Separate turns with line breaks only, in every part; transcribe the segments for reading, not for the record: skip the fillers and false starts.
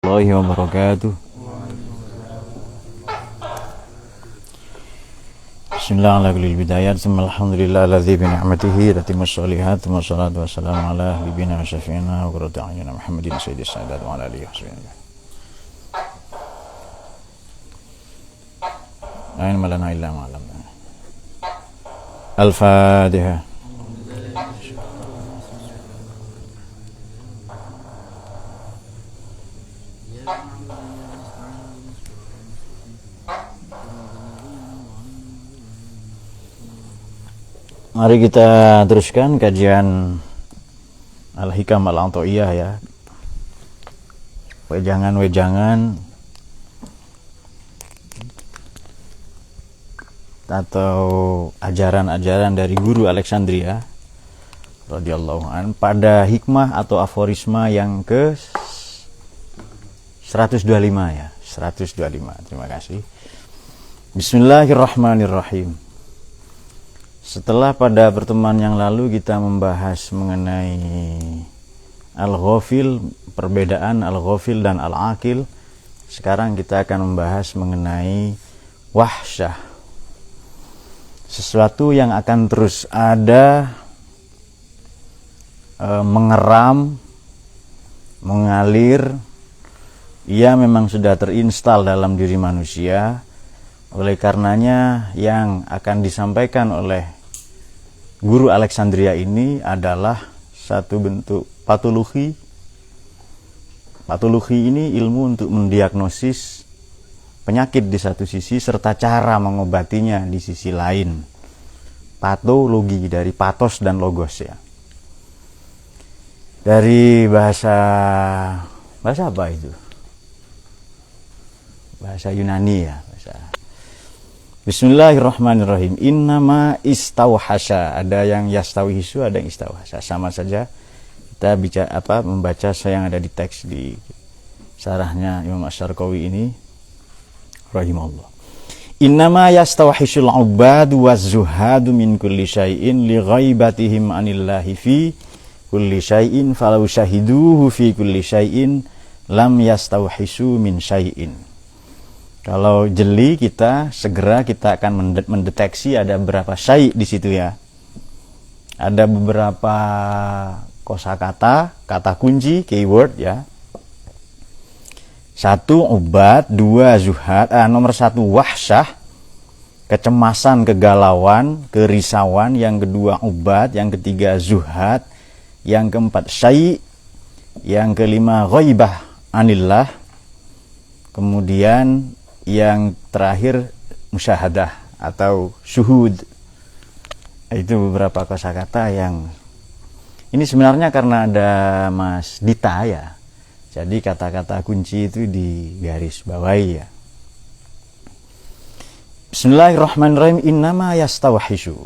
warahmatullahi wabarakatuh. Bismillahirrahmanirrahim. Alhamdulillahilladzi bi ni'matihi tatimmus shalihat wa salatu wassalamu ala habibina wa syafi'ina wa qurrati a'yunina Muhammadin sayyidis sadat wa ala alihi washabihi. Ain malana illa ma'lam. Al-Fatihah. Mari kita teruskan kajian Al-Hikam Al-Athaiyah ya. Wejangan-wejangan atau ajaran-ajaran dari guru Alexandria radhiyallahu an pada hikmah atau aforisma yang ke 125 ya. 125. Terima kasih. Bismillahirrahmanirrahim. Setelah pada pertemuan yang lalu kita membahas mengenai Al-Ghafil, perbedaan Al-Ghafil dan Al-Aqil, sekarang kita akan membahas mengenai wahsyah. Sesuatu yang akan terus ada, mengeram, mengalir, ia memang sudah terinstal dalam diri manusia. Oleh karenanya yang akan disampaikan oleh guru Alexandria ini adalah satu bentuk patologi. Patologi ini ilmu untuk mendiagnosis penyakit di satu sisi serta cara mengobatinya di sisi lain. Patologi dari patos dan logos ya. Dari bahasa apa itu? Bahasa Yunani ya, Bismillahirrahmanirrahim. Innama istauhasya. Ada yang yastauhisu, ada yang istauhasya. Sama saja kita membaca yang ada di teks di syarahnya Imam Asy-Syarqawi ini rahimahullah. Innama yastauhisul ubadu waz-zuhadu min kulli syai'in li ghaibatihim anillahi fi kulli syai'in falau syahiduhu fi kulli syai'in lam yastauhisu min syai'in. Kalau jeli kita akan mendeteksi ada beberapa syai' di situ ya. Ada beberapa kosakata, kata kunci, keyword ya. 1 ubad, 2 zuhad, nomor 1 wahsyah, kecemasan, kegalauan, kerisauan, yang kedua ubad, yang ketiga zuhad, yang keempat syai', yang kelima ghaibah anillah, kemudian yang terakhir musyahadah atau syuhud. Itu beberapa kosakata yang ini sebenarnya karena ada Mas Dita ya. Jadi kata-kata kunci itu di garis bawahi ya. Bismillahirrahmanirrahim. Innama yastawhishu.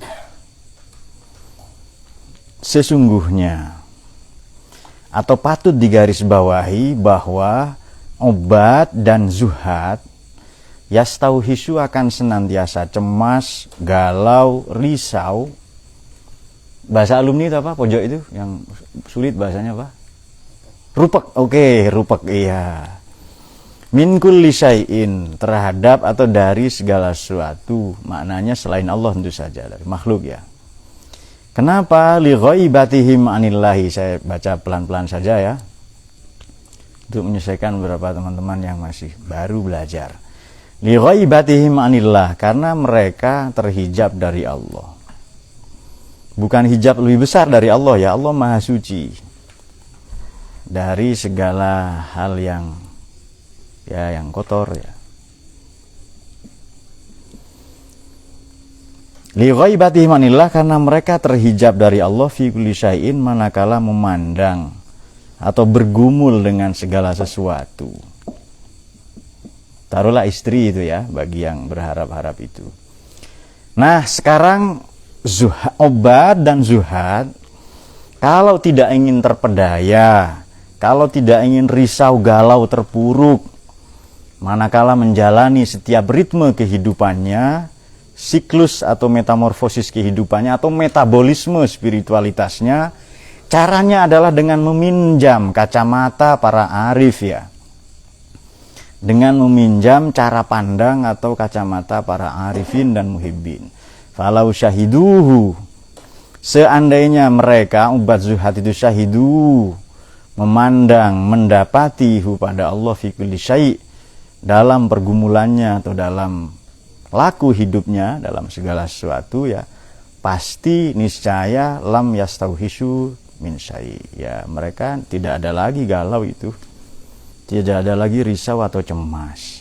Sesungguhnya atau patut digaris bawahi bahwa obat dan zuhad yastauhisu akan senantiasa cemas, galau, risau. Bahasa alumni itu apa? Pojok itu yang sulit bahasanya apa? Rupek. Oke, rupek iya. Min kulli syai'in, terhadap atau dari segala sesuatu. Maknanya selain Allah tentu saja, dari makhluk ya. Kenapa? Li ghaibatihim anillahi. Saya baca pelan-pelan saja ya. Untuk menyesuaikan beberapa teman-teman yang masih baru belajar. Li ghaibatihim anillah, karena mereka terhijab dari Allah. Bukan hijab lebih besar dari Allah ya, Allah Maha Suci dari segala hal yang kotor ya. Li ghaibatihim anillah, karena mereka terhijab dari Allah fi kulli syai'in, manakala memandang atau bergumul dengan segala sesuatu. Taruhlah istri itu ya, bagi yang berharap-harap itu. Nah, sekarang obat dan zuhad, kalau tidak ingin terpedaya, kalau tidak ingin risau, galau, terpuruk, manakala menjalani setiap ritme kehidupannya, siklus atau metamorfosis kehidupannya, atau metabolisme spiritualitasnya, caranya adalah dengan meminjam kacamata para arif ya. dengan meminjam cara pandang atau kacamata para arifin dan muhibbin. Falau syahiduhu, seandainya mereka ubat zuhad itu syahidu, memandang, mendapati pada Allah fi kulli syai', dalam pergumulannya atau dalam laku hidupnya, dalam segala sesuatu, ya pasti niscaya lam yastauhisu min syai', ya mereka tidak ada lagi galau itu, tidak ada lagi risau atau cemas.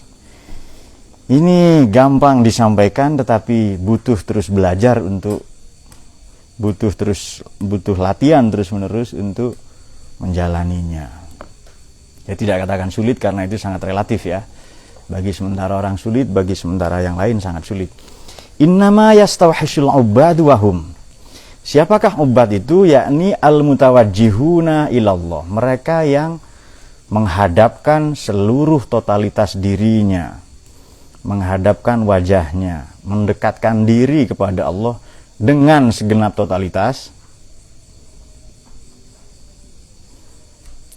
Ini gampang disampaikan, tetapi butuh terus belajar untuk butuh latihan terus menerus untuk menjalaninya. Ya tidak katakan sulit karena itu sangat relatif ya. Bagi sementara orang sulit, bagi sementara yang lain sangat sulit. Innama yastawhishul ubadu wahum. Siapakah ubad itu? Yakni al-mutawajjihuna ilallah. Mereka yang menghadapkan seluruh totalitas dirinya, menghadapkan wajahnya, mendekatkan diri kepada Allah dengan segenap totalitas.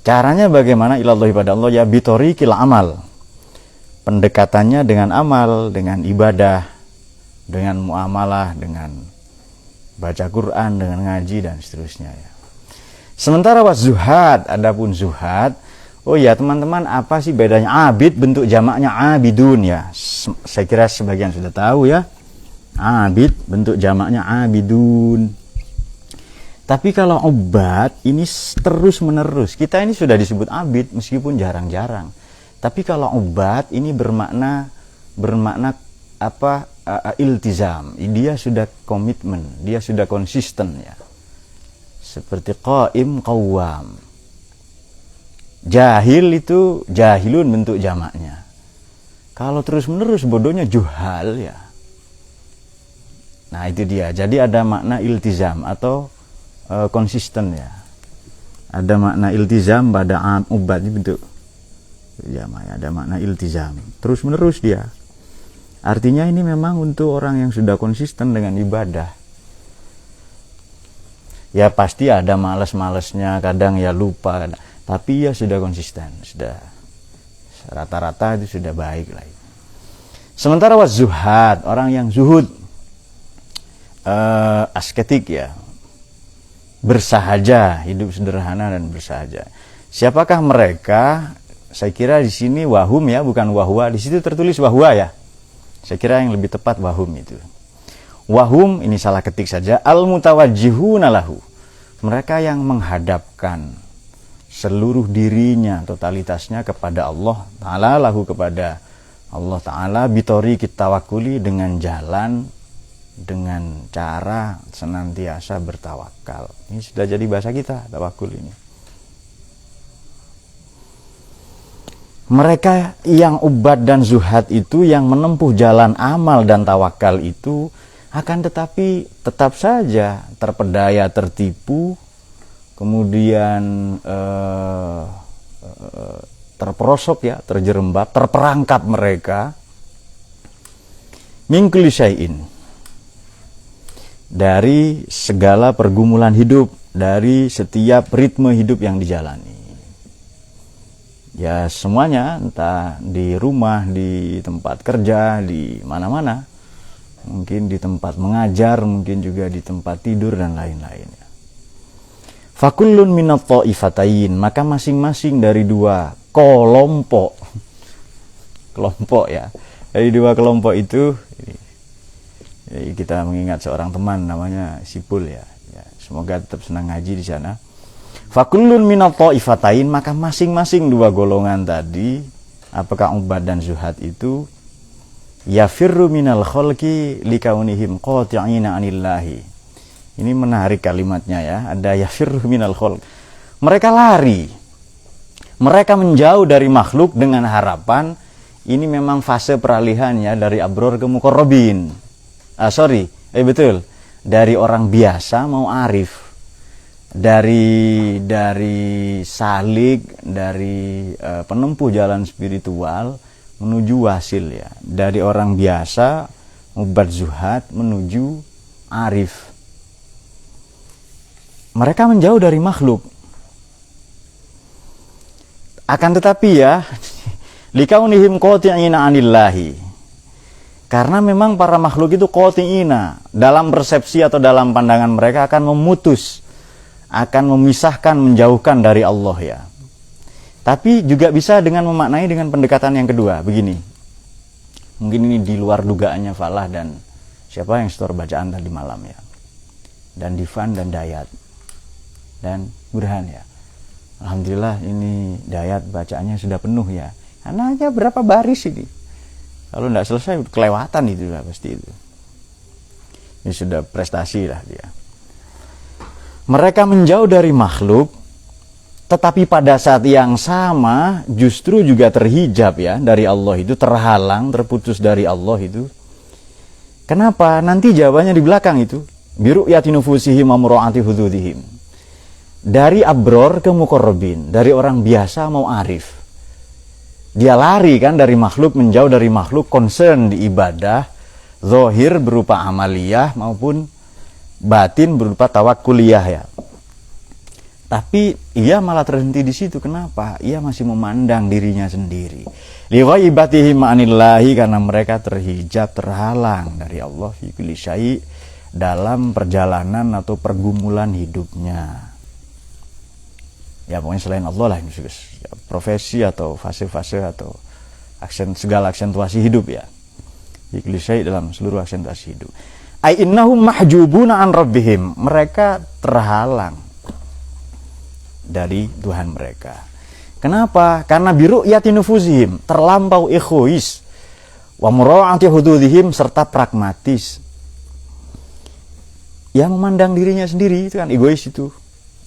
Caranya bagaimana? Ilallah, pada Allah, ya bitoriqil amal. Pendekatannya dengan amal, dengan ibadah, dengan muamalah, dengan baca Quran, dengan ngaji dan seterusnya ya. Sementara zuhad, adapun zuhad, oh ya teman-teman, apa sih bedanya? Abid bentuk jamaknya abidun ya. Saya kira sebagian sudah tahu ya. Abid bentuk jamaknya abidun. Tapi kalau ubad ini terus menerus. Kita ini sudah disebut abid meskipun jarang-jarang. Tapi kalau ubad ini bermakna apa? Iltizam. Dia sudah komitmen, dia sudah konsisten ya. Seperti qaim, qawwam. Jahil itu jahilun bentuk jamaknya. Kalau terus menerus bodohnya juhal ya. Nah itu dia. Jadi ada makna iltizam atau konsisten ya. Ada makna iltizam pada ubad ini bentuk jamak. Ada makna iltizam. Terus menerus dia. Artinya ini memang untuk orang yang sudah konsisten dengan ibadah. Ya pasti ada males-malesnya, kadang ya lupa. Tapi ya sudah konsisten, sudah rata-rata itu sudah baik lah. Sementara zuhad, orang yang zuhud, asketik ya, bersahaja, hidup sederhana dan bersahaja. Siapakah mereka? Saya kira di sini wahum ya, bukan wahwa. Di situ tertulis wahwa ya. Saya kira yang lebih tepat wahum itu. Wahum ini salah ketik saja. Al-mutawajjihuna lahu. Mereka yang menghadapkan seluruh dirinya, totalitasnya kepada Allah Ta'ala, lahu kepada Allah Ta'ala, bitori kita wakuli, dengan jalan, dengan cara senantiasa bertawakal. Ini sudah jadi bahasa kita, tawakul ini. Mereka yang ubad dan zuhad itu, yang menempuh jalan amal dan tawakal itu, akan tetapi tetap saja terpedaya, tertipu, kemudian terperosok ya, terjerembab, terperangkap mereka min kulli syai'in, dari segala pergumulan hidup, dari setiap ritme hidup yang dijalani. Ya semuanya, entah di rumah, di tempat kerja, di mana-mana, mungkin di tempat mengajar, mungkin juga di tempat tidur dan lain-lain. Fakullun minat ta'ifatain, maka masing-masing dari dua kelompok ya, dari dua kelompok itu, kita mengingat seorang teman namanya Sipul ya, semoga tetap senang ngaji di sana. Fakullun minat ta'ifatain, maka masing-masing dua golongan tadi, apakah ubad dan zuhad itu, yafirru minal khalqi likaunihim qati'ina anillahi. Ini menarik kalimatnya ya, ada yafirru minal khalq. Mereka lari, mereka menjauh dari makhluk dengan harapan, ini memang fase peralihannya dari abror ke muqarrabin. Betul, dari orang biasa mau arif, dari salik, dari penempuh jalan spiritual menuju wasil ya, dari orang biasa ubad zuhad menuju arif. Mereka menjauh dari makhluk. Akan tetapi ya, Likaunihim qati'ina anillahi. Karena memang para makhluk itu qati'ina, dalam persepsi atau dalam pandangan mereka akan memutus, akan memisahkan, menjauhkan dari Allah ya. Tapi juga bisa dengan memaknai dengan pendekatan yang kedua, begini. Mungkin ini di luar dugaannya Falah dan siapa yang setor bacaan tadi malam ya. Dan Divan dan Dayat. Dan Burhan ya. Alhamdulillah ini Dayat bacaannya sudah penuh ya. Karena aja berapa baris ini. Kalau tidak selesai kelewatan itu lah pasti itu. Ini sudah prestasi lah dia. Mereka menjauh dari makhluk, tetapi pada saat yang sama justru juga terhijab ya dari Allah itu, terhalang, terputus dari Allah itu. Kenapa? Nanti jawabannya di belakang itu. Biru'yati nufusihim wa mura'ati hududihim. Dari abror ke muqarrabin, dari orang biasa mau arif. Dia lari kan dari makhluk, menjauh dari makhluk, concern di ibadah, zahir berupa amaliyah maupun batin berupa tawakkuliyah ya. Tapi ia malah terhenti di situ. Kenapa? Ia masih memandang dirinya sendiri. Lighaibatihim anillahi, karena mereka terhijab, terhalang dari Allah fi kulli syai' dalam perjalanan atau pergumulan hidupnya. Ya pokoknya selain Allah lah, profesi atau fase-fase atau segala aksentuasi hidup ya. Fi kulli syai' dalam seluruh aksentuasi hidup. Ai innahum mahjubuna an rabbihim, mereka terhalang dari Tuhan mereka. Kenapa? Karena biru'yati nufuzihim, terlampau egois, wa mura'ati hududihim, serta pragmatis. Ya memandang dirinya sendiri, itu kan egois itu.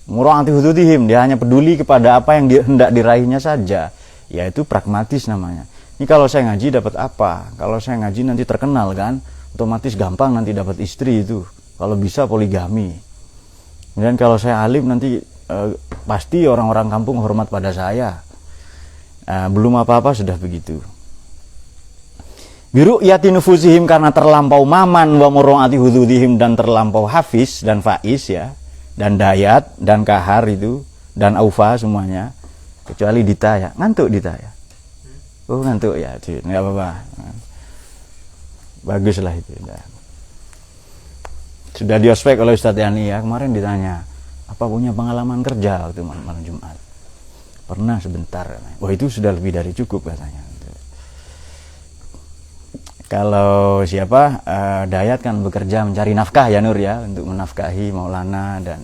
Mura'ati hududihim, dia hanya peduli kepada apa yang hendak diraihnya saja, yaitu pragmatis namanya. Ini kalau saya ngaji dapat apa? Kalau saya ngaji nanti terkenal kan, otomatis gampang nanti dapat istri itu. Kalau bisa poligami. Kemudian kalau saya alim nanti pasti orang-orang kampung hormat pada saya. Belum apa-apa sudah begitu. Biru'yati nufusihim, karena terlampau maman, wa mura'ati hududihim, dan terlampau hafiz dan faiz ya, dan Dayat dan Kahar itu, dan Aufa semuanya, kecuali Dita ya. Ngantuk Dita ya? Oh ngantuk ya, nggak apa-apa. Baguslah itu. Sudah diospek oleh Ustadz Yani ya, kemarin ditanya, apa punya pengalaman kerja waktu malam Jumat? Pernah sebentar. Wah itu sudah lebih dari cukup katanya. Kalau siapa Dayat kan bekerja mencari nafkah ya Nur ya, untuk menafkahi Maulana dan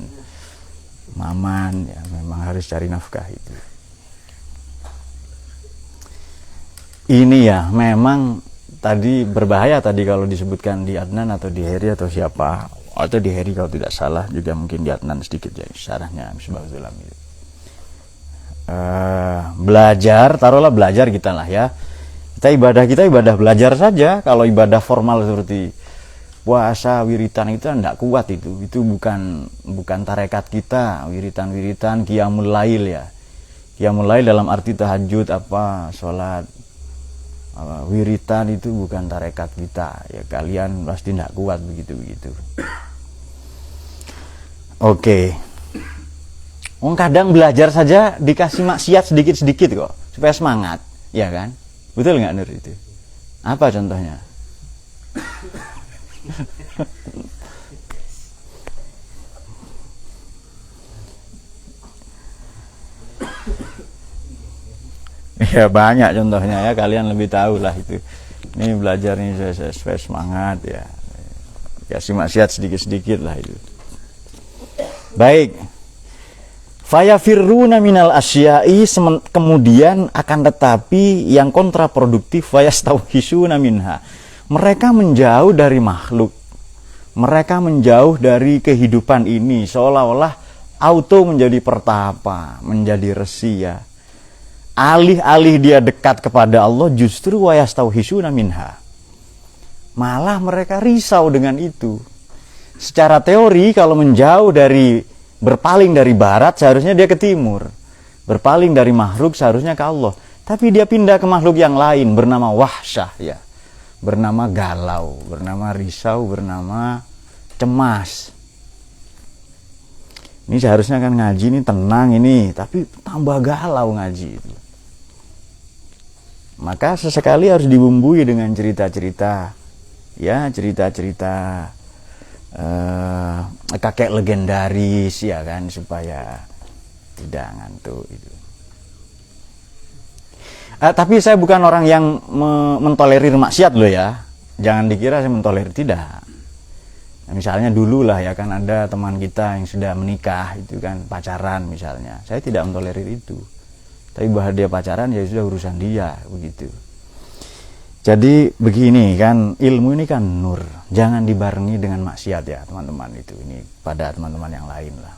Maman ya, memang harus cari nafkah itu. Ini ya memang tadi berbahaya tadi kalau disebutkan di Adnan atau di Heri atau siapa, atau di Heri kalau tidak salah, juga mungkin di Adnan sedikit ya syarahnya Misbahul Zulam itu. Belajar, taruhlah belajar kita lah ya. Kita ibadah belajar saja. Kalau ibadah formal seperti puasa, wiritan itu tidak kuat itu bukan tarekat kita. Wiritan qiyamul lail ya. Qiyamul lail dalam arti tahajud apa, sholat, wiritan itu bukan tarekat kita. Ya kalian pasti tidak kuat begitu. Oke. Kadang belajar saja dikasih maksiat sedikit-sedikit kok supaya semangat, ya kan? Betul nggak Nur itu? Apa contohnya? Ya banyak contohnya ya, kalian lebih tahu lah itu. Ini belajar ini supaya semangat ya. Kasih maksiat sedikit-sedikit lah itu. Baik. Fayafirruna minal asya'i, kemudian akan tetapi yang kontraproduktif, fayastauhisuna minha. Mereka menjauh dari makhluk. Mereka menjauh dari kehidupan ini, seolah-olah auto menjadi pertapa, menjadi resi ya. Alih-alih dia dekat kepada Allah, justru wayastauhisuna minha. Malah mereka risau dengan itu. Secara teori kalau menjauh berpaling dari barat seharusnya dia ke timur, berpaling dari makhluk seharusnya ke Allah, tapi dia pindah ke makhluk yang lain bernama wahsyah ya, bernama galau, bernama risau, bernama cemas. Ini seharusnya kan ngaji ini tenang ini, tapi tambah galau ngaji itu. Maka sesekali harus dibumbui dengan cerita-cerita, ya, cerita-cerita kakek legendaris, ya kan, supaya tidak ngantuk itu. Tapi saya bukan orang yang mentolerir maksiat loh ya. Jangan dikira saya mentolerir, tidak. Nah, misalnya dulu lah ya kan, ada teman kita yang sudah menikah itu kan, pacaran misalnya, saya tidak mentolerir itu. Tapi bahwa dia pacaran ya sudah urusan dia, begitu. Jadi begini kan, ilmu ini kan nur, jangan dibarengi dengan maksiat ya teman-teman itu. Ini pada teman-teman yang lain lah.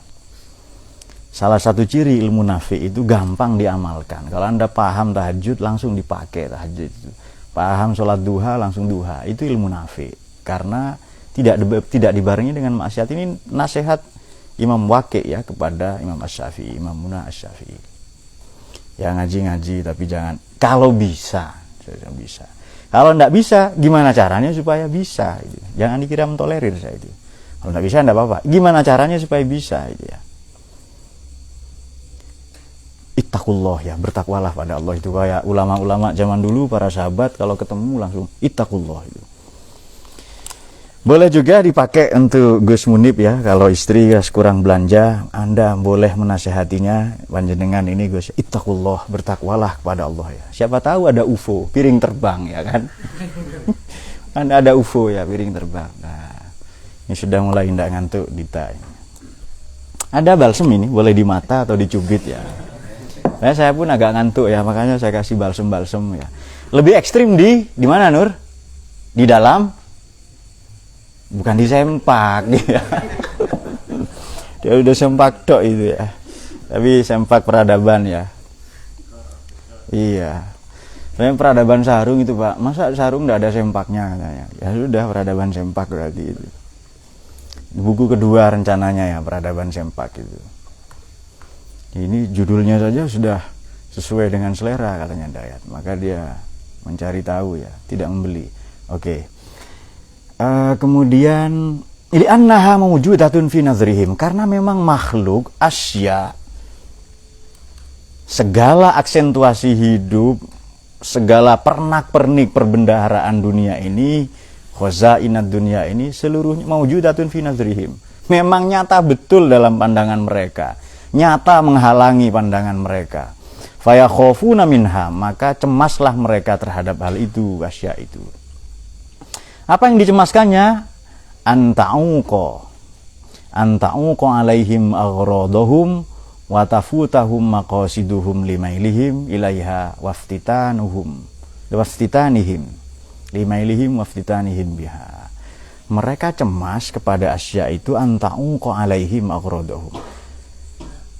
Salah satu ciri ilmu nafi itu gampang diamalkan. Kalau Anda paham tahajud, langsung dipakai tahajud itu. Paham sholat duha, langsung duha. Itu ilmu nafi. Karena tidak dibarengi dengan maksiat. Ini nasihat Imam Waqi ya kepada Imam Asy-Syafi'i, Imam Munah Asy-Syafi'i. Ya ngaji-ngaji tapi jangan, kalau bisa. Kalau tidak bisa, gimana caranya supaya bisa? Gitu. Jangan dikira mentolerir saya itu. Kalau tidak bisa, tidak apa-apa. Gimana caranya supaya bisa? Gitu ya. Ittaqullah ya, bertakwalah pada Allah. Itu kayak ulama-ulama zaman dulu, para sahabat kalau ketemu langsung ittaqullah itu. Boleh juga dipakai untuk Gus Munib ya, kalau istri kurang belanja, Anda boleh menasehatinya, panjenengan ini Gus, ittaqullah, bertakwalah kepada Allah ya. Siapa tahu ada UFO, piring terbang ya kan. Anda ada UFO ya, piring terbang. Nah, ini sudah mulai tidak ngantuk Dita. Ada balsem ini, boleh di mata atau dicubit ya. Nah, saya pun agak ngantuk ya, makanya saya kasih balsem-balsem ya. Lebih ekstrim di mana Nur? Di dalam, bukan di sempak ya. Dia udah sempak tok itu ya. Tapi sempak peradaban ya. Iya. Saya peradaban sarung itu Pak. Masa sarung enggak ada sempaknya katanya. Ya sudah, peradaban sempak berarti itu. Buku kedua rencananya ya, peradaban sempak itu. Ini judulnya saja sudah sesuai dengan selera katanya Dayat. Maka dia mencari tahu ya, tidak membeli. Oke. Kemudian ili annaha mawjudatun fi nazrihim, karena memang makhluk asya, segala aksentuasi hidup, segala pernak-pernik perbendaharaan dunia ini, khazainat dunia ini, seluruhnya mawjudatun fi nazrihim, memang nyata betul dalam pandangan mereka, nyata menghalangi pandangan mereka. Fayakhafuna minha, maka cemaslah mereka terhadap hal itu, asya itu. Apa yang dicemaskannya? Anta'uqa alaihim aghradahum wa tafutahum maqasiduhum limailihim ilaiha waftitanihim biha. Mereka cemas kepada asya itu, anta'uqa alaihim aghradahum,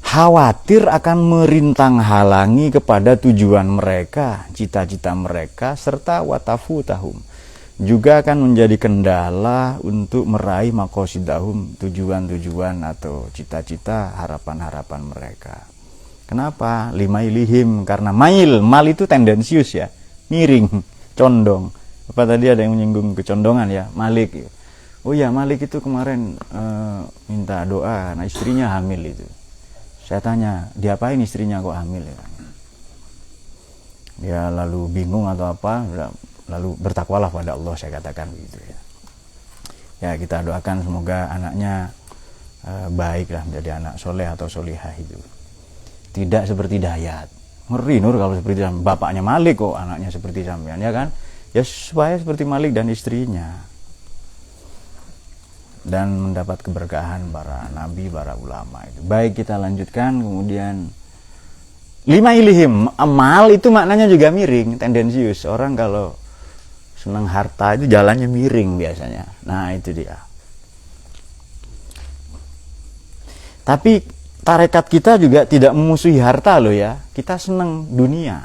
khawatir akan merintang halangi kepada tujuan mereka, cita-cita mereka, serta watafutahum, juga akan menjadi kendala untuk meraih maqasidahum, tujuan-tujuan atau cita-cita, harapan-harapan mereka. Kenapa? Limailihim, karena mal itu tendensius ya, miring, condong. Apa tadi ada yang menyinggung kecondongan ya, Malik. Oh ya, Malik itu kemarin minta doa, nah istrinya hamil itu. Saya tanya, diapain istrinya kok hamil ya? Dia lalu bingung atau apa, lalu bertakwalah pada Allah, saya katakan begitu ya. Ya, kita doakan semoga anaknya baik lah, menjadi anak soleh atau solihah itu. Tidak seperti Dayat. Ngeri Nur kalau seperti bapaknya Malik kok anaknya seperti sampean ya kan? Ya supaya seperti Malik dan istrinya. Dan mendapat keberkahan para nabi, para ulama itu. Baik, kita lanjutkan. Kemudian limailihim, amal itu maknanya juga miring, tendensius. Orang kalau senang harta itu jalannya miring biasanya. Nah itu dia. Tapi tarekat kita juga tidak memusuhi harta loh ya. Kita senang dunia.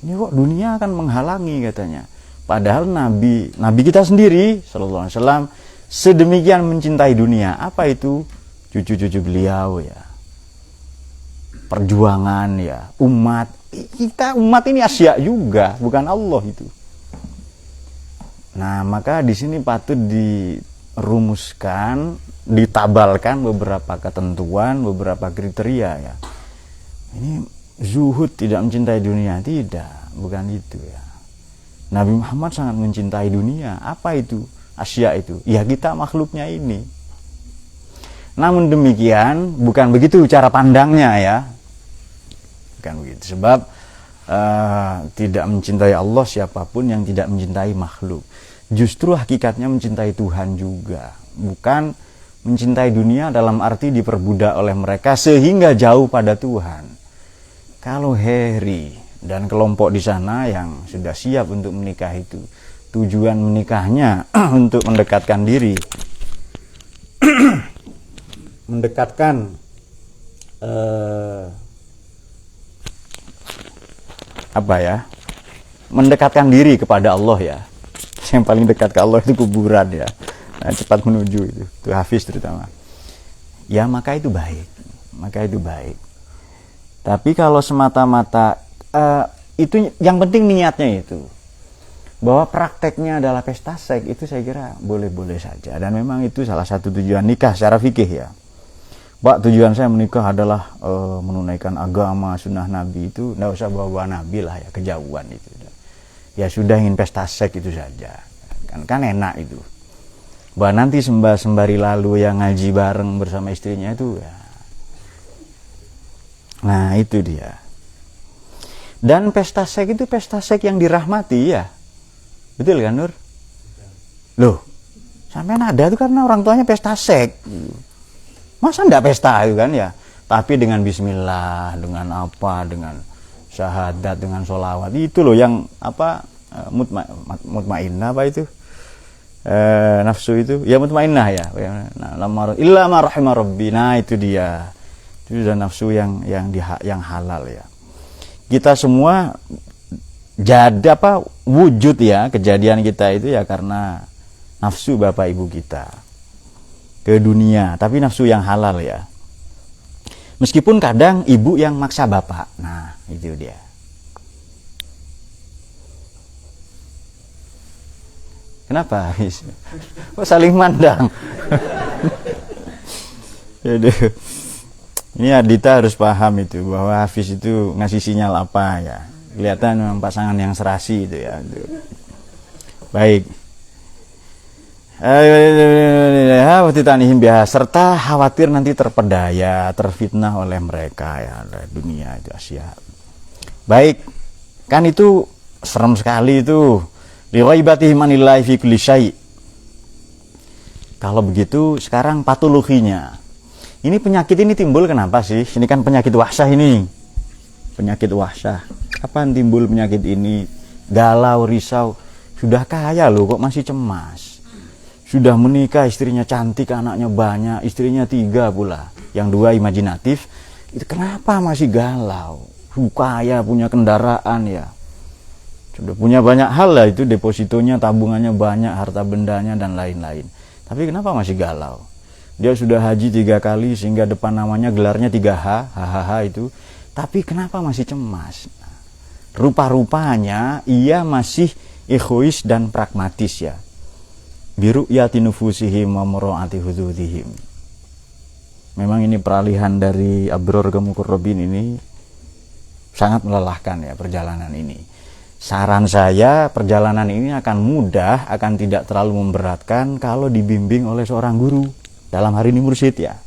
Ini kok dunia akan menghalangi katanya. Padahal Nabi kita sendiri Sallallahu Alaihi Wasallam sedemikian mencintai dunia. Apa itu? Cucu-cucu beliau ya. Perjuangan ya. Umat. Kita umat ini asya juga. Bukan Allah itu. Nah, maka di sini patut dirumuskan, ditabalkan beberapa ketentuan, beberapa kriteria ya. Ini zuhud, tidak mencintai dunia, tidak. bukan itu ya. Nabi Muhammad sangat mencintai dunia. Apa itu? Asya itu. Ya kita makhluknya ini. Namun demikian, bukan begitu cara pandangnya ya. Bukan begitu. Sebab tidak mencintai Allah siapapun yang tidak mencintai makhluk. Justru hakikatnya mencintai Tuhan juga. Bukan mencintai dunia dalam arti diperbudak oleh mereka sehingga jauh pada Tuhan. Kalau Harry dan kelompok di sana yang sudah siap untuk menikah itu, tujuan menikahnya untuk mendekatkan diri, mendekatkan mendekatkan diri kepada Allah ya. Yang paling dekat ke Allah itu kuburan ya. Nah, cepat menuju itu Hafiz terutama. Ya maka itu baik, Tapi kalau semata-mata itu yang penting niatnya itu, bahwa prakteknya adalah pesta seks, itu saya kira boleh-boleh saja, dan memang itu salah satu tujuan nikah secara fikih ya. Pak, tujuan saya menikah adalah menunaikan agama sunnah Nabi, itu nggak usah bawa Nabi lah ya, kejauhan itu. Ya sudah, ingin pesta seks itu saja, kan enak itu. Bahwa nanti sembari lalu yang ngaji bareng bersama istrinya itu ya. Nah itu dia. Dan pesta seks itu pesta seks yang dirahmati ya. Betul kan Nur? Loh, sampean ada itu karena orang tuanya pesta seks. Masa enggak pesta itu kan ya? Tapi dengan bismillah, dengan apa, dengan syahadat, dengan sholawat. Itu loh yang apa, mutmainnah apa itu? Nafsu itu ya mutmainnah ya. Illa ma rahimah rabbi. Nah itu dia. Itu sudah nafsu yang halal ya. Kita semua jadi wujud ya, kejadian kita itu ya karena nafsu bapak ibu kita ke dunia, tapi nafsu yang halal ya. Meskipun kadang ibu yang maksa bapak. Nah itu dia. Kenapa? Kok saling mandang? Ini Adita harus paham itu, bahwa Hafiz itu ngasih sinyal apa ya. Kelihatan memang pasangan yang serasi itu ya. Baik. Serta khawatir nanti terpedaya, terfitnah oleh mereka ya, oleh dunia itu Asia. Baik. Kan itu serem sekali itu. Liwaibatihi manillahi fi kulli syai'. Kalau begitu sekarang patologinya. Ini penyakit ini timbul kenapa sih? Ini kan penyakit wahsyah ini. Penyakit wahsyah. Kapan timbul penyakit ini? Galau, risau. Sudah kaya loh kok masih cemas. Sudah menikah, istrinya cantik, anaknya banyak, istrinya 3 pula. Yang 2 imajinatif. Itu kenapa masih galau? Kaya, punya kendaraan ya. Sudah punya banyak hal lah, itu depositonya, tabungannya banyak, harta bendanya dan lain-lain. Tapi kenapa masih galau? Dia sudah haji 3 kali sehingga depan namanya gelarnya 3H, hahaha itu. Tapi kenapa masih cemas? Rupa-rupanya ia masih egois dan pragmatis ya. Biru'yati nufusihim wa mura'ati hududihim. Memang ini peralihan dari abror ke muqarrabin ini sangat melelahkan ya perjalanan ini. Saran saya, perjalanan ini akan mudah, akan tidak terlalu memberatkan kalau dibimbing oleh seorang guru. Dalam hari ini mursyid ya.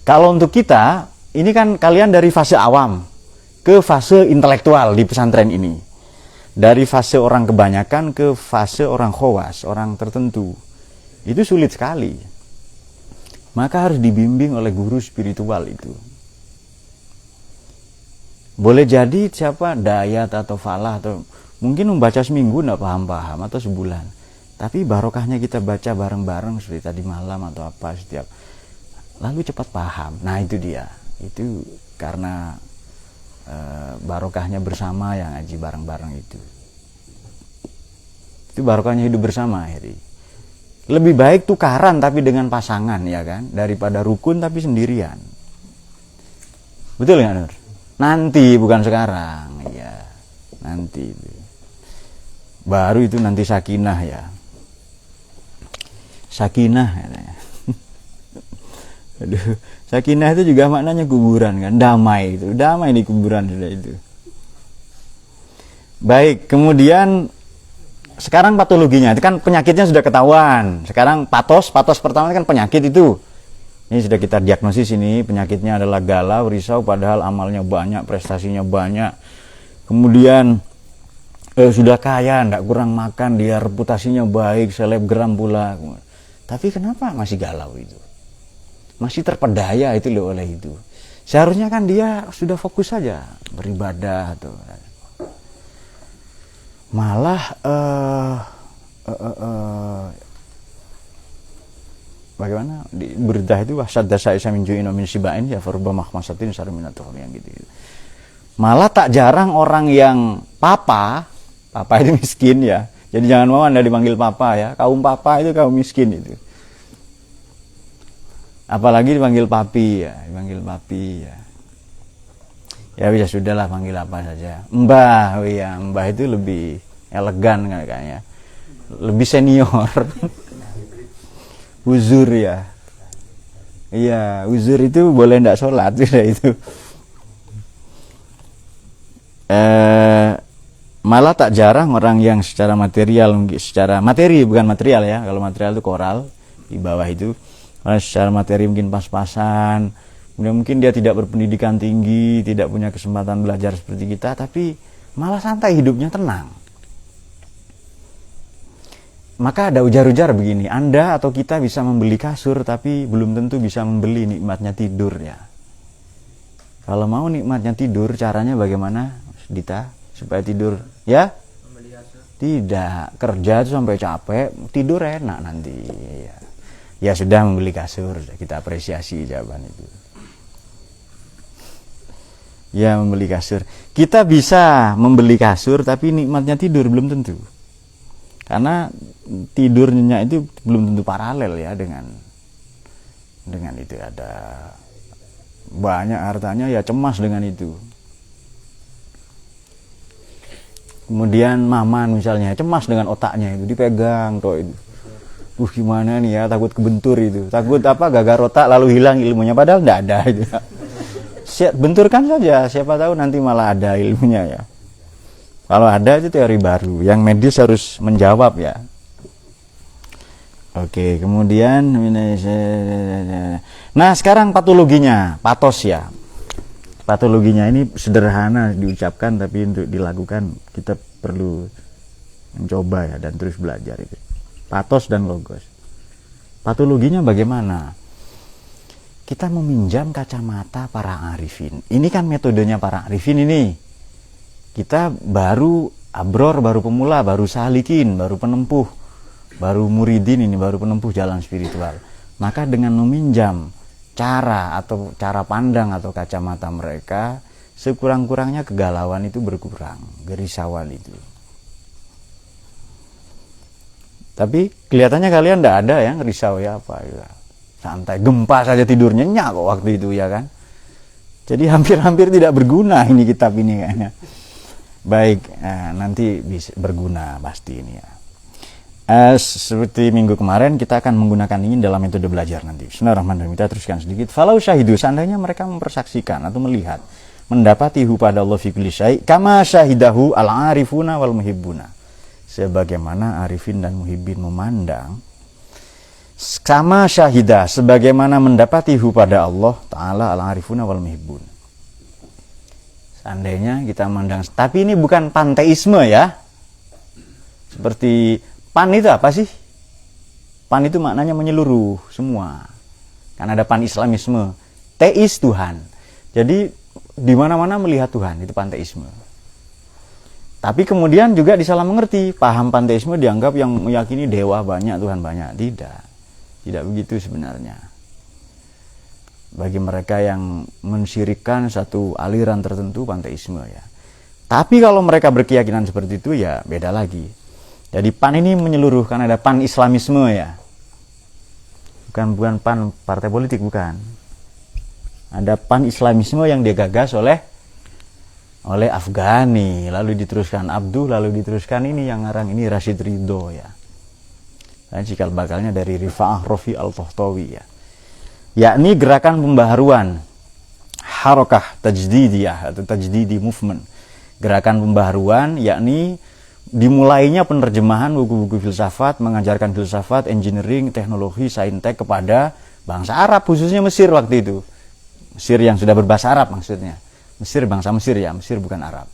Kalau untuk kita, ini kan kalian dari fase awam ke fase intelektual di pesantren ini. Dari fase orang kebanyakan ke fase orang khawas, orang tertentu. Itu sulit sekali. Maka harus dibimbing oleh guru spiritual itu. Boleh jadi siapa Dayat atau Falah atau mungkin membaca seminggu enggak paham-paham atau sebulan. Tapi barokahnya kita baca bareng-bareng seperti tadi malam atau apa setiap, lalu cepat paham. Nah itu dia, itu karena barokahnya bersama yang ngaji bareng-bareng itu barokahnya hidup bersama akhirnya. Lebih baik tukaran tapi dengan pasangan ya kan, daripada rukun tapi sendirian. Betul nggak Nur? Nanti bukan sekarang ya, nanti itu. Baru itu nanti sakinah ya. Sakinah katanya. Aduh, sakinah itu juga maknanya kuburan kan, damai itu, damai di kuburan sudah itu. Baik, kemudian sekarang patologinya, itu kan penyakitnya sudah ketahuan. Sekarang patos pertama kan penyakit itu. Ini sudah kita diagnosis, ini penyakitnya adalah galau, risau, padahal amalnya banyak, prestasinya banyak. Kemudian sudah kaya, tidak kurang makan, dia reputasinya baik, selebgram pula. Tapi kenapa masih galau itu? Masih terpedaya itu loh oleh itu. Seharusnya kan dia sudah fokus saja beribadah tuh. Malah bagaimana di berita itu wasadda sa'isa min ju'in min sibain ya farba mahmasatin saruminatul yang gitu. Malah tak jarang orang yang papa itu miskin ya. Jadi jangan mau Anda dipanggil papa ya. Kaum papa itu kaum miskin itu. Apalagi dipanggil papi ya, Ya bisa sudahlah panggil apa saja. Mbah, oh iya, mbah itu lebih elegan kayaknya. Lebih senior. Uzur ya. Iya, uzur itu boleh ndak sholat sudah itu. Malah tak jarang orang yang secara material, secara materi bukan material ya. Kalau material itu koral di bawah itu. Secara materi mungkin pas-pasan. Mungkin dia tidak berpendidikan tinggi, tidak punya kesempatan belajar seperti kita, tapi malah santai hidupnya, tenang. Maka ada ujar-ujar begini, Anda atau kita bisa membeli kasur, tapi belum tentu bisa membeli nikmatnya tidur ya. Kalau mau nikmatnya tidur, caranya bagaimana, Dita? Supaya tidur, ya? Tidak, kerja itu sampai capek, tidur enak nanti. Ya sudah, membeli kasur, kita apresiasi jawaban itu. Ya, membeli kasur. Kita bisa membeli kasur tapi nikmatnya tidur belum tentu. Karena tidurnya itu belum tentu paralel ya dengan itu. Ada banyak hartanya ya cemas dengan itu. Kemudian maman misalnya cemas dengan otaknya itu, dipegang toh itu. Gimana nih ya, takut kebentur itu. Takut apa, gagal otak lalu hilang ilmunya, padahal enggak ada itu. Benturkan saja, siapa tahu nanti malah ada ilmunya ya. Kalau ada itu teori baru, yang medis harus menjawab ya. Oke, kemudian nah sekarang patologinya, patos ya. Patologinya ini sederhana diucapkan, tapi untuk dilakukan kita perlu mencoba ya dan terus belajar itu. Patos dan logos. Patologinya bagaimana? Kita meminjam kacamata para arifin. Ini kan metodenya para arifin ini. Kita baru abror, baru pemula, baru salikin, baru penempuh, baru muridin ini, baru penempuh jalan spiritual. Maka dengan meminjam cara atau cara pandang atau kacamata mereka, sekurang-kurangnya kegalauan itu berkurang, gerisauan itu. Tapi kelihatannya kalian tidak ada yang risau ya apa ya. Santai, gempa saja tidur nyenyak kok waktu itu ya kan. Jadi hampir-hampir tidak berguna ini kitab ini kayaknya. Baik, nanti bisa berguna pasti ini ya. Seperti minggu kemarin kita akan menggunakan ini dalam metode belajar nanti. Bismillahirrahmanirrahim. Kita teruskan sedikit. Falau syahidu, seandainya mereka mempersaksikan atau melihat, mendapatihu pada Allah fi kulli syai' kama syahidahu al-arifuna wal muhibbuna. Sebagaimana arifin dan muhibbin memandang, sama syahidah, sebagaimana mendapatihu pada Allah Ta'ala al-arifuna wal muhibbun. Seandainya kita memandang, tapi ini bukan panteisme ya. Seperti pan itu apa sih? Pan itu maknanya menyeluruh semua. Kan ada pan islamisme, teis Tuhan. Jadi di mana-mana melihat Tuhan, itu panteisme. Tapi kemudian juga disalah mengerti, paham panteisme dianggap yang meyakini dewa banyak, Tuhan banyak. Tidak begitu sebenarnya. Bagi mereka yang mensyirikkan satu aliran tertentu panteisme ya. Tapi kalau mereka berkeyakinan seperti itu ya beda lagi. Jadi pan ini menyeluruh, kan ada pan islamisme ya. Bukan pan partai politik, bukan. Ada pan islamisme yang digagas oleh Afghani, lalu diteruskan Abduh, lalu diteruskan ini yang ngarang ini Rashid Ridho ya. Dan cikal bakalnya dari Rifa'ah Rofi Al-Tohtawi ya. Yakni gerakan pembaharuan, harakah tajdidiyah atau tajdidi movement. gerakan pembaharuan, yakni dimulainya penerjemahan buku-buku filsafat, mengajarkan filsafat, engineering, teknologi, saintek kepada bangsa Arab, khususnya Mesir waktu itu. Mesir yang sudah berbahasa Arab maksudnya. Mesir, bangsa Mesir ya, Mesir bukan Arab.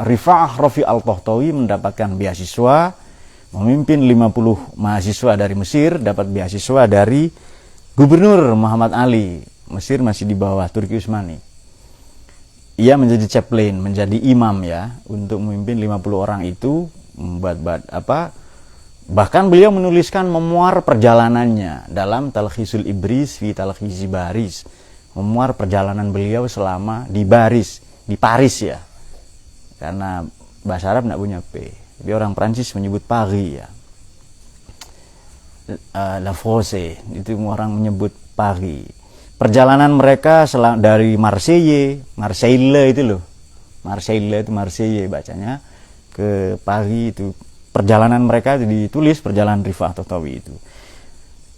Rifa'ah Rafi al-Tahtawi mendapatkan beasiswa, memimpin 50 mahasiswa dari Mesir, dapat beasiswa dari Gubernur Muhammad Ali. Mesir masih di bawah Turki Utsmani. Ia menjadi chaplain, menjadi imam ya, untuk memimpin 50 orang itu, bahkan beliau menuliskan memuar perjalanannya dalam Talkhisul Ibris fi Talkhisi Baris. Memuar perjalanan beliau selama di Baris, di Paris ya. Karena bahasa Arab tidak punya P. Tapi orang Prancis menyebut Paris ya. La France, itu orang menyebut Paris. Perjalanan mereka dari Marseille itu loh. Marseille itu Marseille bacanya, ke Paris itu. Perjalanan mereka ditulis perjalanan Rifa'ah Tahtawi itu.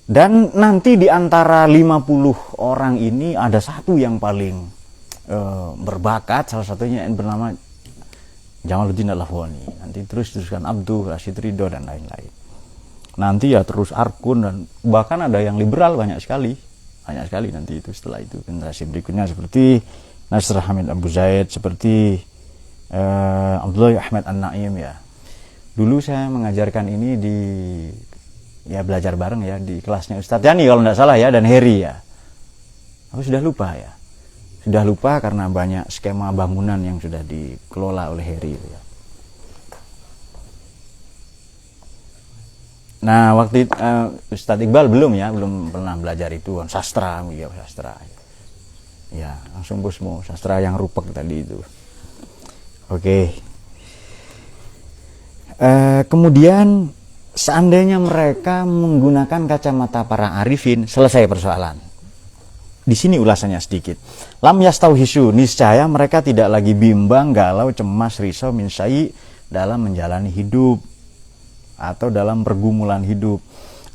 Dan nanti di antara 50 orang ini ada satu yang paling berbakat, salah satunya yang bernama Jamaluddin Al-Afghani. Nanti teruskan Abdul Rashid Ridho dan lain-lain. Nanti ya terus Arkun dan bahkan ada yang liberal banyak sekali nanti itu. Setelah itu generasi berikutnya seperti Nasr Hamid Abu Zaid, seperti Abdullah Ahmad An-Naim ya. Dulu saya mengajarkan ini belajar bareng ya di kelasnya Ustadz Yani kalau tidak salah ya, dan Heri ya. Aku sudah lupa ya. Sudah lupa karena banyak skema bangunan yang sudah dikelola oleh Heri ya. Nah, waktu Ustadz Iqbal belum pernah belajar itu sastra. Ya, langsung busmu sastra yang rupek tadi itu. Oke. Kemudian seandainya mereka menggunakan kacamata para arifin, selesai persoalan. Di sini ulasannya sedikit. Lam yastauhisu, niscaya mereka tidak lagi bimbang, galau, cemas, risau, min syai' dalam menjalani hidup atau dalam pergumulan hidup.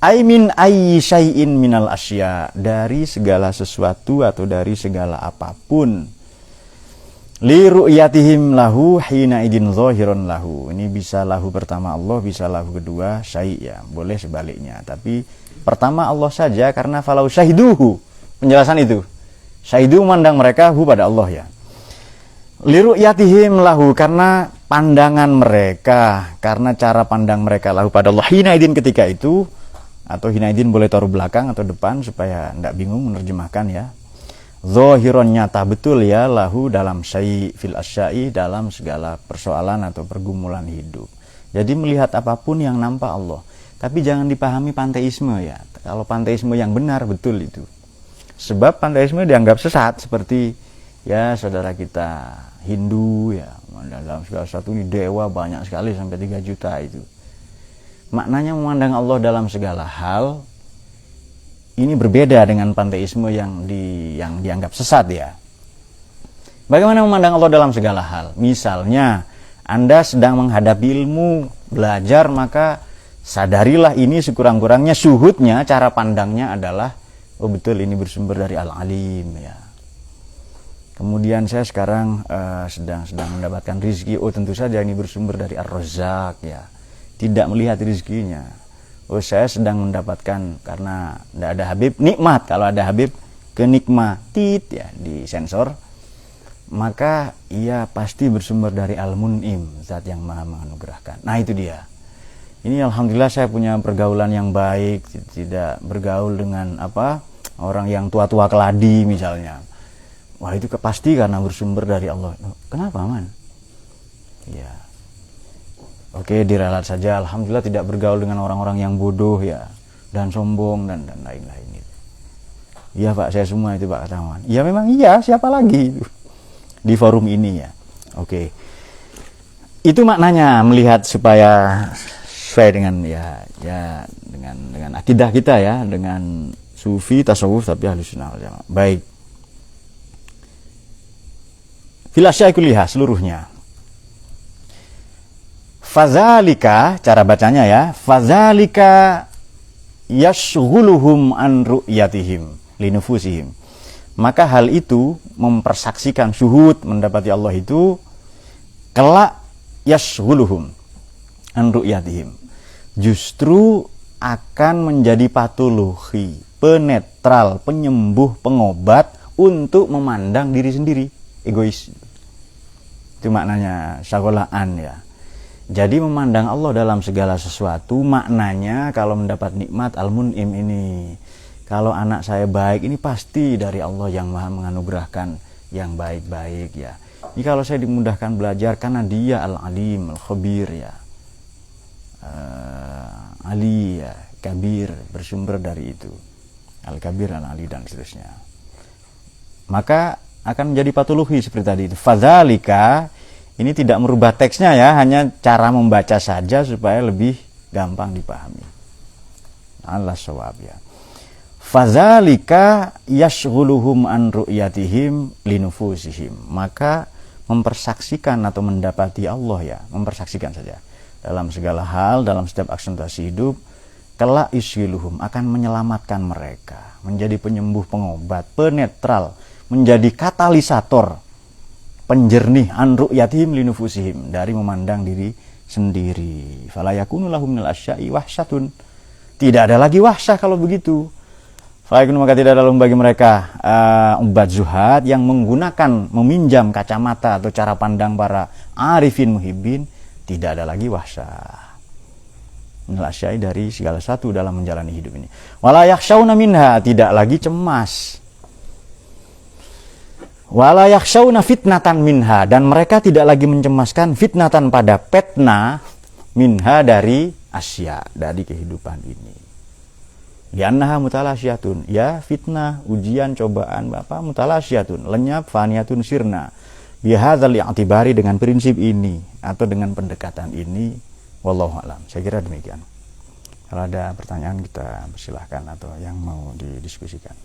Aimin ayyi syai'in minal asya, dari segala sesuatu atau dari segala apapun. Li ru'yatihim lahu hina idin zahiron lahu. Ini bisa lahu pertama Allah, bisa lahu kedua syai' ya. Boleh sebaliknya. Tapi pertama Allah saja karena falau syahiduhu. Penjelasan itu. Syahidu memandang mereka hu pada Allah ya. Li ru'yatihim lahu, karena pandangan mereka, karena cara pandang mereka lahu pada Allah. Hina idin ketika itu, atau hina idin boleh taruh belakang atau depan supaya tidak bingung menerjemahkan ya. Zahiron, nyata betul ya, lahu dalam syai' fil asyai', dalam segala persoalan atau pergumulan hidup. Jadi melihat apapun yang nampak Allah. Tapi jangan dipahami panteisme ya. Kalau panteisme yang benar betul itu. Sebab panteisme dianggap sesat, seperti ya saudara kita Hindu ya, dalam segala sesuatu ini dewa banyak sekali sampai 3 juta itu. Maknanya memandang Allah dalam segala hal. Ini berbeda dengan panteisme yang dianggap sesat ya. Bagaimana memandang Allah dalam segala hal? Misalnya, Anda sedang menghadapi ilmu, belajar, maka sadarilah ini sekurang-kurangnya syuhudnya, cara pandangnya adalah, oh betul ini bersumber dari Al-Alim ya. Kemudian saya sekarang sedang mendapatkan rizki, oh tentu saja ini bersumber dari Ar-Razzaq ya. Tidak melihat rizkinya. Oh saya sedang mendapatkan karena tidak ada Habib, nikmat. Kalau ada Habib, kenikmatit ya, di sensor. Maka ia pasti bersumber dari Al-Mun'im, zat yang maha menganugerahkan. Nah itu dia. Ini alhamdulillah saya punya pergaulan yang baik, tidak bergaul dengan orang yang tua-tua keladi misalnya. Wah itu pasti karena bersumber dari Allah. Kenapa man? Ya. Oke, diralat saja. Alhamdulillah tidak bergaul dengan orang-orang yang bodoh ya, dan sombong dan lain-lain itu. Iya Pak, saya semua itu Pak Kataman. Ya memang iya, siapa lagi itu di forum ini ya. Oke. Itu maknanya, melihat supaya sesuai dengan dengan akidah kita ya, dengan sufi, tasawuf tapi ahlus sunnah wal jamaah. Baik. Fil asya'i kulliha, seluruhnya. Fadzalika, cara bacanya ya, fadzalika yashghuluhum an ru'yatihim linufusihim. maka hal itu mempersaksikan syuhud mendapati Allah itu kelak yashghuluhum an ru'yatihim, justru akan menjadi patologi, penetral, penyembuh, pengobat untuk memandang diri sendiri, egois. Itu maknanya syagolaan ya. Jadi memandang Allah dalam segala sesuatu, maknanya kalau mendapat nikmat al-mun'im ini, kalau anak saya baik ini pasti dari Allah yang maha menganugerahkan yang baik-baik ya. Ini kalau saya dimudahkan belajar karena dia al-alim, al-khabir ya, Ali ya, kabir, bersumber dari itu, al-kabir, al-ali dan seterusnya. Maka akan menjadi patologi seperti tadi itu. Fadzalika, ini tidak merubah teksnya ya, hanya cara membaca saja supaya lebih gampang dipahami. Allah shawab ya. Fadzalika yashghuluhum an ru'yatihim linufusihim. Maka mempersaksikan atau mendapati Allah ya, mempersaksikan saja dalam segala hal, dalam setiap aksentuasi hidup, kelak yusghiluhum, akan menyelamatkan mereka, menjadi penyembuh, pengobat, penetral, menjadi katalisator, penjernih an ru'yatihim linufusihim, dari memandang diri sendiri. Fala yakunu lahum minal asya'i wahsyatun. Tidak ada lagi wahsyah kalau begitu. Fala yakunu, maka tidak ada bagi mereka ubat zuhad yang menggunakan, meminjam kacamata atau cara pandang para arifin muhibbin, tidak ada lagi wahsyah. Minal asya'i, dari segala satu dalam menjalani hidup ini. Wala yakhshawna minha, tidak lagi cemas. Wala yakhshawna fitnatan minha, dan mereka tidak lagi mencemaskan fitnatan pada petna minha, dari asya, dari kehidupan ini. Li'annaha mutalasyatun, ya fitnah, ujian, cobaan Bapak mutalasyatun, lenyap, faniyatun, sirna. Bihadzal i'tibari, dengan prinsip ini atau dengan pendekatan ini. Wallahu a'lam. Saya kira demikian. Kalau ada pertanyaan kita persilahkan atau yang mau didiskusikan.